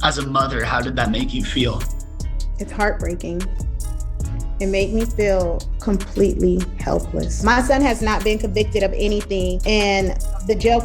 As a mother, how did that make you feel? It's heartbreaking. It made me feel completely helpless. My son has not been convicted of anything, and the jail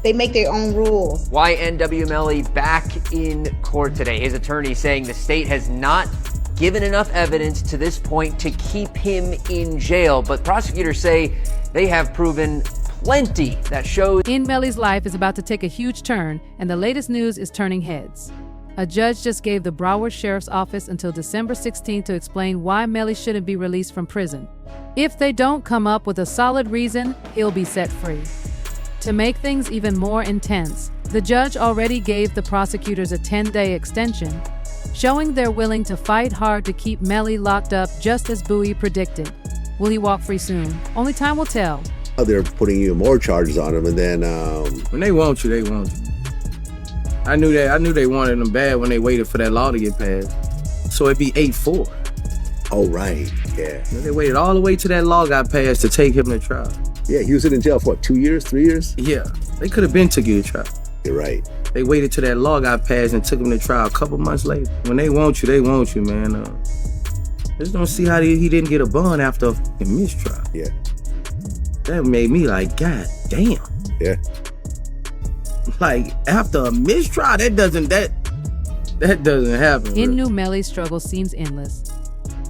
they make their own rules. YNW Melly back in court today. His attorney saying the state has not given enough evidence to this point to keep him in jail, but prosecutors say they have proven plenty that shows. In Melly's life is about to take a huge turn, and the latest news is turning heads. A judge just gave the Broward Sheriff's Office until December 16th to explain why Melly shouldn't be released from prison. If they don't come up with a solid reason, he'll be set free. To make things even more intense, the judge already gave the prosecutors a 10-day extension, showing they're willing to fight hard to keep Melly locked up just as Bowie predicted. Will he walk free soon? Only time will tell. They're putting even more charges on him, and then when they want you, they want you. I knew they wanted him bad when they waited for that law to get passed. So it'd be 8-4. Oh, right, yeah. They waited all the way till that law got passed to take him to trial. Yeah, he was in jail for what, 2 years, 3 years? Yeah, they could have been took you to trial. You're right. They waited till that law got passed and took him to trial a couple months later. When they want you, man. Just don't see how he didn't get a bond after a fucking mistrial. Yeah. That made me like, God damn. Yeah. Like, after a mistrial, that doesn't happen. YNW Melly's struggle seems endless.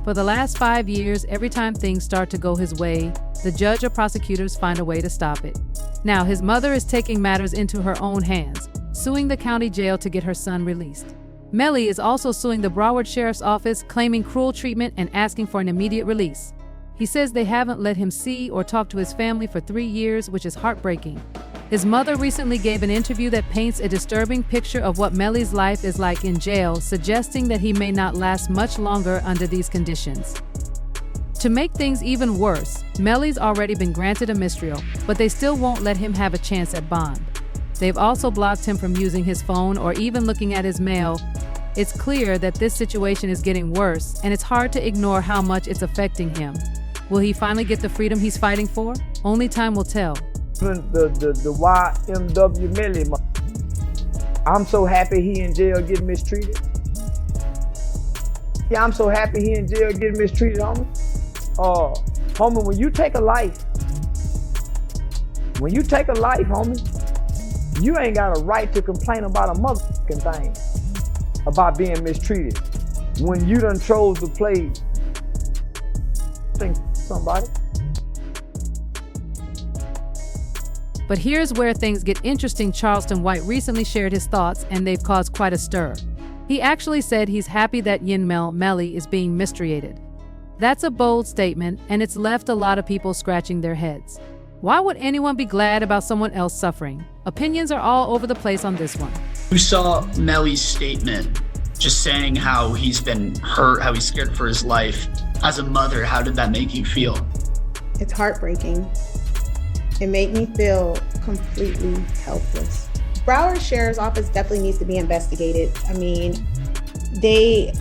For the last 5 years, every time things start to go his way, the judge or prosecutors find a way to stop it. Now, his mother is taking matters into her own hands, suing the county jail to get her son released. Melly is also suing the Broward Sheriff's Office, claiming cruel treatment and asking for an immediate release. He says they haven't let him see or talk to his family for 3 years, which is heartbreaking. His mother recently gave an interview that paints a disturbing picture of what Melly's life is like in jail, suggesting that he may not last much longer under these conditions. To make things even worse, Melly's already been granted a mistrial, but they still won't let him have a chance at bond. They've also blocked him from using his phone or even looking at his mail. It's clear that this situation is getting worse, and it's hard to ignore how much it's affecting him. Will he finally get the freedom he's fighting for? Only time will tell. The YNW Melly, I'm so happy he in jail getting mistreated. Yeah, I'm so happy he in jail getting mistreated, homie. Homie, when you take a life, homie, you ain't got a right to complain about a motherfucking thing about being mistreated. When you done chose to play, think somebody. But here's where things get interesting. Charleston White recently shared his thoughts, and they've caused quite a stir. He actually said he's happy that YNW Melly is being mistreated. That's a bold statement, and it's left a lot of people scratching their heads. Why would anyone be glad about someone else suffering? Opinions are all over the place on this one. You saw Melly's statement just saying how he's been hurt, how he's scared for his life. As a mother, how did that make you feel? It's heartbreaking. It made me feel completely helpless. Broward Sheriff's Office definitely needs to be investigated. I mean, they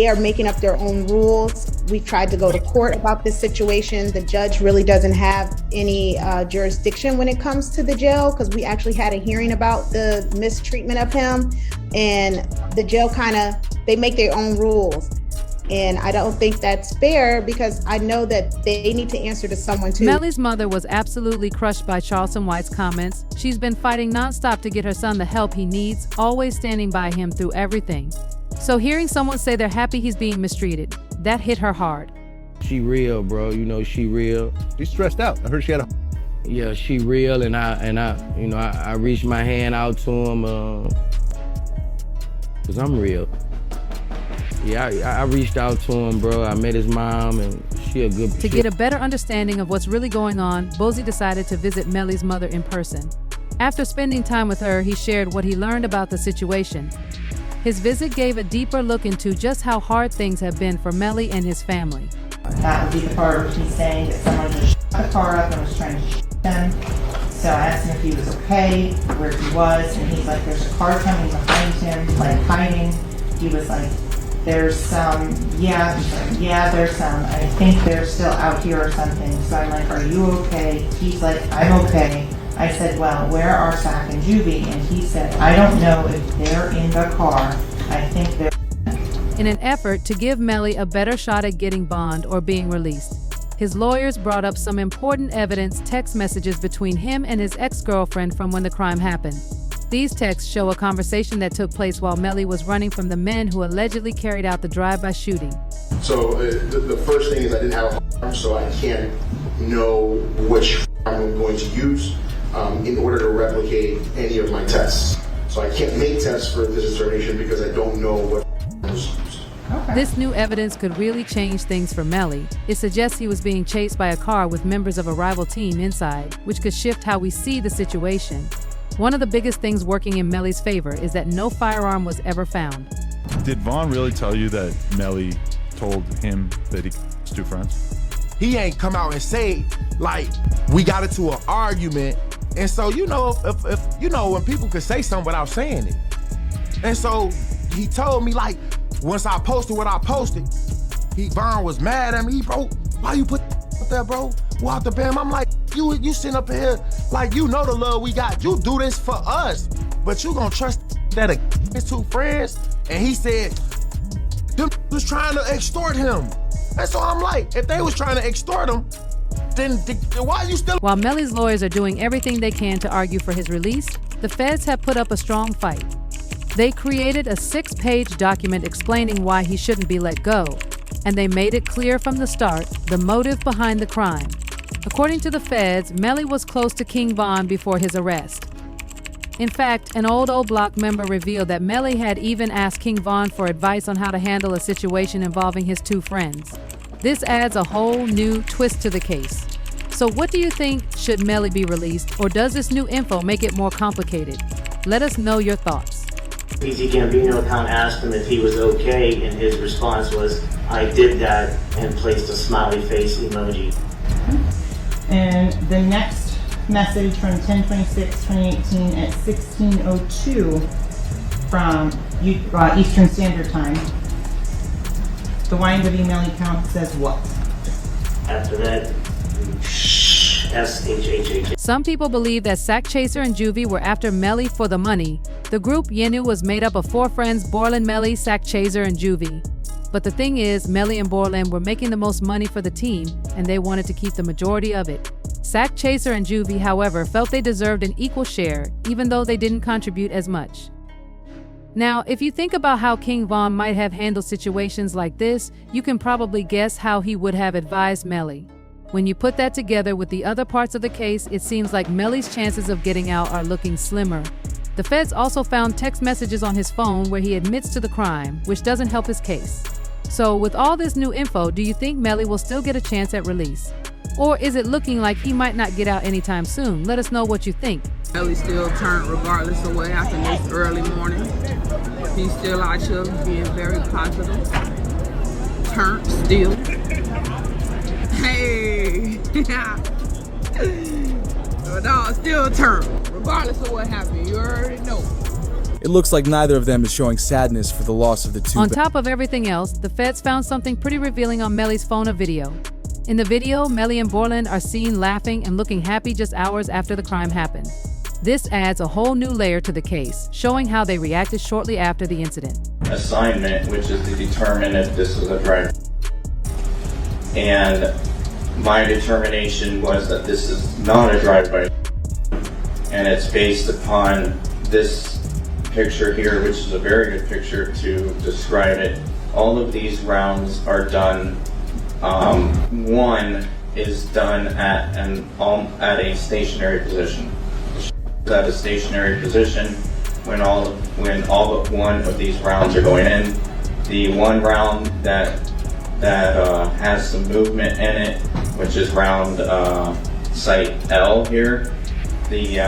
are making up their own rules. We've tried to go to court about this situation. The judge really doesn't have any jurisdiction when it comes to the jail, because we actually had a hearing about the mistreatment of him, and the jail they make their own rules. And I don't think that's fair, because I know that they need to answer to someone too. Melly's mother was absolutely crushed by Charleston White's comments. She's been fighting nonstop to get her son the help he needs, always standing by him through everything. So hearing someone say they're happy he's being mistreated, that hit her hard. She real, bro. You know, she real. She's stressed out. I heard she had Yeah, she real, and I reached my hand out to him, cause I'm real. Yeah, I reached out to him, bro. I met his mom, and she a good... To get a better understanding of what's really going on, Bozie decided to visit Melly's mother in person. After spending time with her, he shared what he learned about the situation. His visit gave a deeper look into just how hard things have been for Melly and his family. That would be the part where he's saying that someone just shut the car up and was trying to shoot him. So I asked him if he was okay, where he was, and he's like, there's a car coming behind him, like hiding. He was like, there's some, there's some. I think they're still out here or something. So I'm like, are you okay? He's like, I'm okay. I said, well, where are Sack and Juvy? And he said, I don't know if they're in the car. I think they're... In an effort to give Melly a better shot at getting bond or being released, his lawyers brought up some important evidence, text messages between him and his ex-girlfriend from when the crime happened. These texts show a conversation that took place while Melly was running from the men who allegedly carried out the drive-by shooting. So the first thing is I didn't have a firearm, so I can't know which firearm I'm going to use in order to replicate any of my tests. So I can't make tests for this determination because I don't know what firearm was used. Okay. This new evidence could really change things for Melly. It suggests he was being chased by a car with members of a rival team inside, which could shift how we see the situation. One of the biggest things working in Melly's favor is that no firearm was ever found. Did Vaughn really tell you that Melly told him that he was two friends? He ain't come out and say, like, we got into an argument. And so, you know, if you know, when people could say something without saying it. And so he told me, like, once I posted what I posted, Vaughn was mad at me, bro. Why you put up there, bro? Walk the bam. I'm like, you sitting up here, like, you know the love we got. You do this for us, but you gonna trust that his two friends? And he said, them was trying to extort him. And so I'm like, if they was trying to extort him, then why are you still? While Melly's lawyers are doing everything they can to argue for his release, the feds have put up a strong fight. They created a 6-page document explaining why he shouldn't be let go, and they made it clear from the start the motive behind the crime. According to the feds, Melly was close to King Von before his arrest. In fact, an old block member revealed that Melly had even asked King Von for advice on how to handle a situation involving his two friends. This adds a whole new twist to the case. So what do you think? Should Melly be released, or does this new info make it more complicated? Let us know your thoughts. PC Gambino account asked him if he was okay, and his response was, I did that, and placed a smiley face emoji. And the next message from 10/26/2018 at 16:02 from Eastern Standard Time. The YNW Melly account says what? After that, SHHH. Some people believe that Sack Chaser and Juvy were after Melly for the money. The group YNW was made up of 4 friends, Bortlen, Melly, Sack Chaser, and Juvy. But the thing is, Melly and Bortlen were making the most money for the team, and they wanted to keep the majority of it. Sack Chaser and Juvy, however, felt they deserved an equal share, even though they didn't contribute as much. Now, if you think about how King Von might have handled situations like this, you can probably guess how he would have advised Melly. When you put that together with the other parts of the case, it seems like Melly's chances of getting out are looking slimmer. The feds also found text messages on his phone where he admits to the crime, which doesn't help his case. So with all this new info, do you think Melly will still get a chance at release? Or is it looking like he might not get out anytime soon? Let us know what you think. Melly still turned regardless of what happened this early morning. He's still out here being very positive. Turned still. Hey! The dog still turned, regardless of what happened. You already know. It looks like neither of them is showing sadness for the loss of the two. On top of everything else, the feds found something pretty revealing on Melly's phone, a video. In the video, Melly and Bortlen are seen laughing and looking happy just hours after the crime happened. This adds a whole new layer to the case, showing how they reacted shortly after the incident. Assignment, which is to determine if this was a drive. And my determination was that this is not a drive-by. And it's based upon this picture here, which is a very good picture to describe it. All of these rounds are done. One is done at a stationary position. At a stationary position when all but one of these rounds are going in. The one round that has some movement in it, which is round site L here, the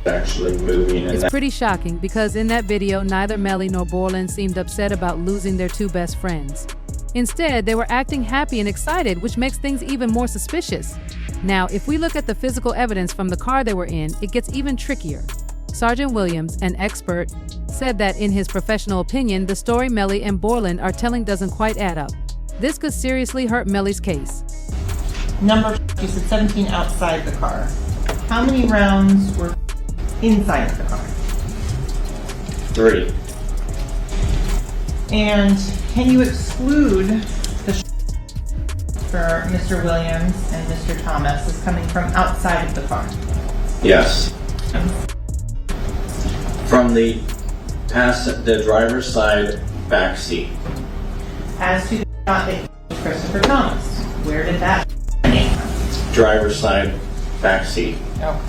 actually moving. It's pretty shocking because in that video, neither Melly nor Bortlen seemed upset about losing their two best friends. Instead, they were acting happy and excited, which makes things even more suspicious. Now, if we look at the physical evidence from the car they were in, it gets even trickier. Sergeant Williams, an expert, said that in his professional opinion, the story Melly and Bortlen are telling doesn't quite add up. This could seriously hurt Melly's case. Number, you said 17 outside the car. how many rounds were inside of the car? 3. And can you exclude the for Mr. Williams and Mr. Thomas as coming from outside of the car? Yes. From the driver's side back seat. As to the shot that was Christopher Thomas, where did that come from? Driver's side back seat. Oh.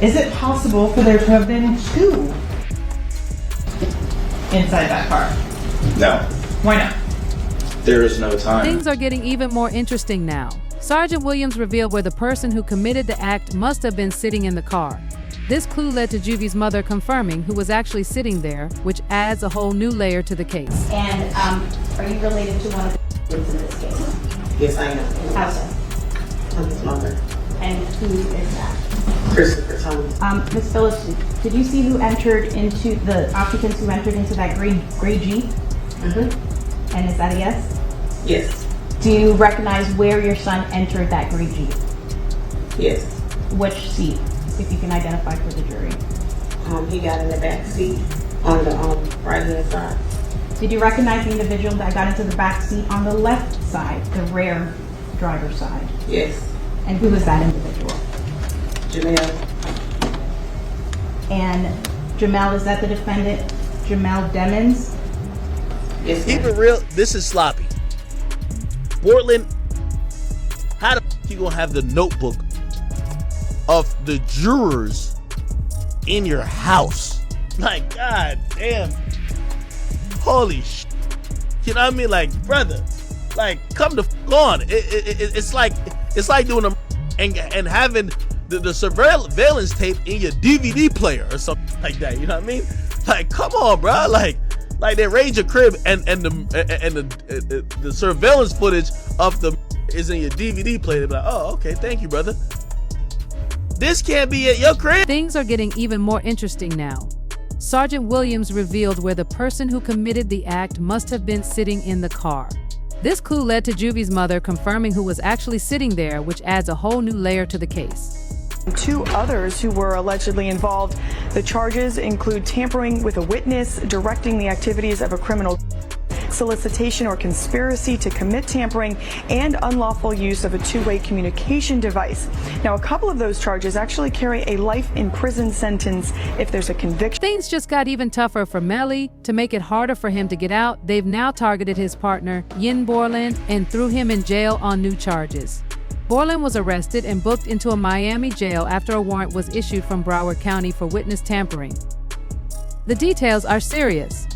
Is it possible for there to have been 2 inside that car? No. Why not? There is no time. Things are getting even more interesting now. Sergeant Williams revealed where the person who committed the act must have been sitting in the car. This clue led to Juvy's mother confirming who was actually sitting there, which adds a whole new layer to the case. And are you related to one of the kids in this case? Yes, I am. How so? I'm his mother. And who is that? Christopher Thomas. Ms. Phillips, did you see who entered into the occupants who entered into that gray Jeep? Mm-hmm. And is that a yes? Yes. Do you recognize where your son entered that gray Jeep? Yes. Which seat, if you can identify for the jury? He got in the back seat on the right hand side. Did you recognize the individual that got into the back seat on the left side, the rear driver's side? Yes. And who was that individual? Jamel. And Jamel, is that the defendant, Jamel Demons? Yes. Keep it real, this is sloppy. Bortlen, how the f you gonna have the notebook of the jurors in your house? Like, god damn. Holy sh**. You know what I mean? Like, brother, like, come the f on. It's like doing a and having the surveillance tape in your DVD player or something like that. You know what I mean? Like, come on, bro. Like they raid your crib and the surveillance footage of the is in your DVD player. They be like, oh, okay, thank you, brother. This can't be at your crib. Things are getting even more interesting now. Sergeant Williams revealed where the person who committed the act must have been sitting in the car. This clue led to Juvy's mother confirming who was actually sitting there, which adds a whole new layer to the case. 2 others who were allegedly involved. The charges include tampering with a witness, directing the activities of a criminal, solicitation or conspiracy to commit tampering, and unlawful use of a two-way communication device. Now, a couple of those charges actually carry a life in prison sentence if there's a conviction. Things just got even tougher for Melly. To make it harder for him to get out, they've now targeted his partner, Bortlen, and threw him in jail on new charges. Bortlen was arrested and booked into a Miami jail after a warrant was issued from Broward County for witness tampering. The details are serious.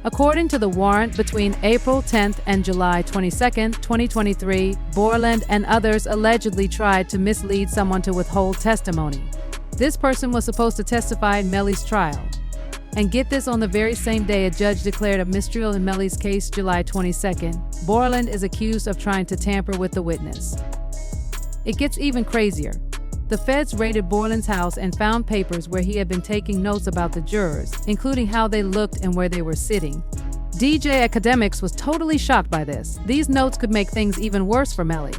According to the warrant, between April 10th and July 22nd, 2023, Bortlen and others allegedly tried to mislead someone to withhold testimony. This person was supposed to testify in Melly's trial. And get this, on the very same day a judge declared a mistrial in Melly's case, July 22nd, Bortlen is accused of trying to tamper with the witness. It gets even crazier. The feds raided Bortlen's house and found papers where he had been taking notes about the jurors, including how they looked and where they were sitting. DJ Academics was totally shocked by this. These notes could make things even worse for Melly.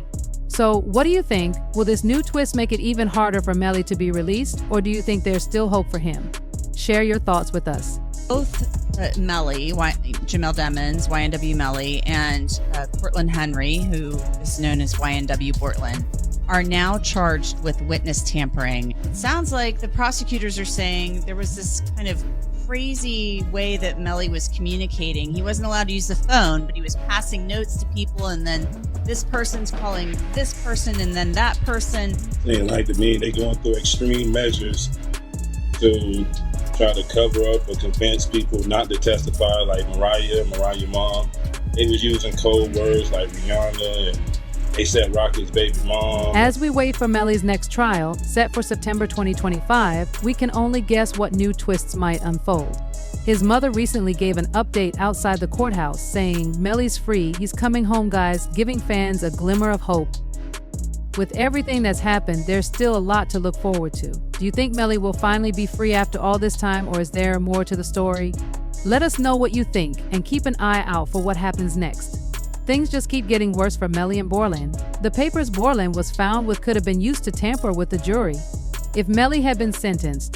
So, what do you think? Will this new twist make it even harder for Melly to be released, or do you think there's still hope for him? Share your thoughts with us. Both Melly, Jamel Demons, YNW Melly, and Bortlen Henry, who is known as YNW Bortlen, are now charged with witness tampering. It sounds like the prosecutors are saying there was this kind of crazy way that Melly was communicating. He wasn't allowed to use the phone, but he was passing notes to people, and then this person's calling this person, and then that person. They like to me, they going through extreme measures to try to cover up or convince people not to testify, like Mariah mom. They was using code words like Rihanna, and they said Rocky's baby mom. As we wait for Melly's next trial, set for September 2025, we can only guess what new twists might unfold. His mother recently gave an update outside the courthouse saying, "Melly's free, he's coming home, guys," giving fans a glimmer of hope. With everything that's happened, there's still a lot to look forward to. Do you think Melly will finally be free after all this time, or is there more to the story? Let us know what you think, and keep an eye out for what happens next. Things just keep getting worse for Melly and Bortlen. The papers Bortlen was found with could have been used to tamper with the jury. If Melly had been sentenced,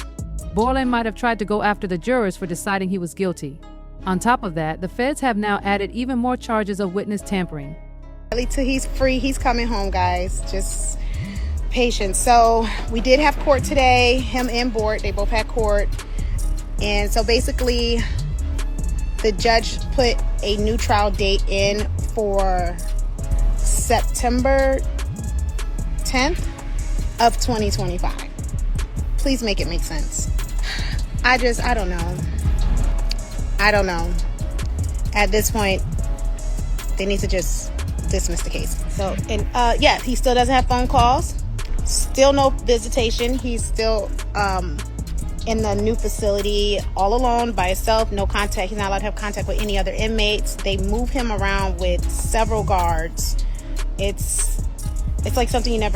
Bortlen might have tried to go after the jurors for deciding he was guilty. On top of that, the feds have now added even more charges of witness tampering. Till he's free, he's coming home, guys. Just patience. So we did have court today, him and Bort, they both had court. And so basically, the judge put a new trial date in for September 10th of 2025. Please make it make sense. I don't know. I don't know. At this point, they need to just dismiss the case. So, and yeah, he still doesn't have phone calls. Still no visitation. He's still in the new facility all alone by himself, no contact. He's not allowed to have contact with any other inmates. They move him around with several guards. It's like something you never